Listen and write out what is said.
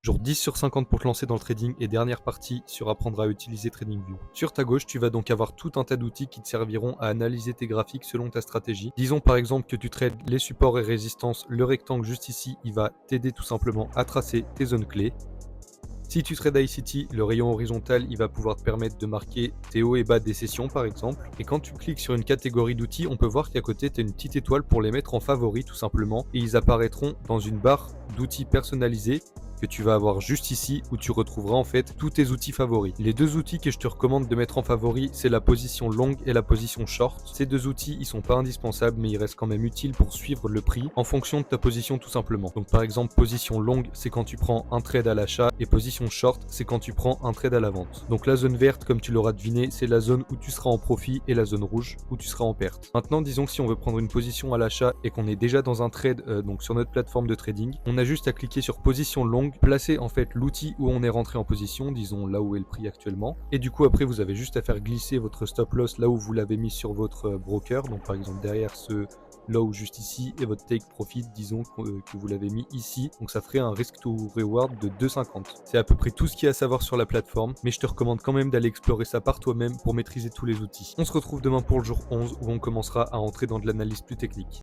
Genre 10 sur 50 pour te lancer dans le trading et dernière partie sur apprendre à utiliser TradingView. Sur ta gauche, tu vas donc avoir tout un tas d'outils qui te serviront à analyser tes graphiques selon ta stratégie. Disons par exemple que tu trades les supports et résistances, le rectangle juste ici, il va t'aider tout simplement à tracer tes zones clés. Si tu trades ICT, le rayon horizontal, il va pouvoir te permettre de marquer tes hauts et bas des sessions par exemple. Et quand tu cliques sur une catégorie d'outils, on peut voir qu'à côté, tu as une petite étoile pour les mettre en favoris tout simplement. Et ils apparaîtront dans une barre d'outils personnalisés que tu vas avoir juste ici où tu retrouveras en fait tous tes outils favoris. Les deux outils que je te recommande de mettre en favori, c'est la position longue et la position short. Ces deux outils, ils sont pas indispensables mais ils restent quand même utiles pour suivre le prix en fonction de ta position tout simplement. Donc par exemple, position longue, c'est quand tu prends un trade à l'achat et position short, c'est quand tu prends un trade à la vente. Donc la zone verte, comme tu l'auras deviné, c'est la zone où tu seras en profit et la zone rouge où tu seras en perte. Maintenant, disons que si on veut prendre une position à l'achat et qu'on est déjà dans un trade donc sur notre plateforme de trading, on a juste à cliquer sur position longue, placer en fait l'outil où on est rentré en position, disons là où est le prix actuellement. Et du coup après vous avez juste à faire glisser votre stop loss là où vous l'avez mis sur votre broker, donc par exemple derrière ce là ou juste ici, et votre take profit, disons que vous l'avez mis ici, donc ça ferait un risk to reward de 2,50. C'est à peu près tout ce qu'il y a à savoir sur la plateforme, mais je te recommande quand même d'aller explorer ça par toi-même pour maîtriser tous les outils. On se retrouve demain pour le jour 11 où on commencera à entrer dans de l'analyse plus technique.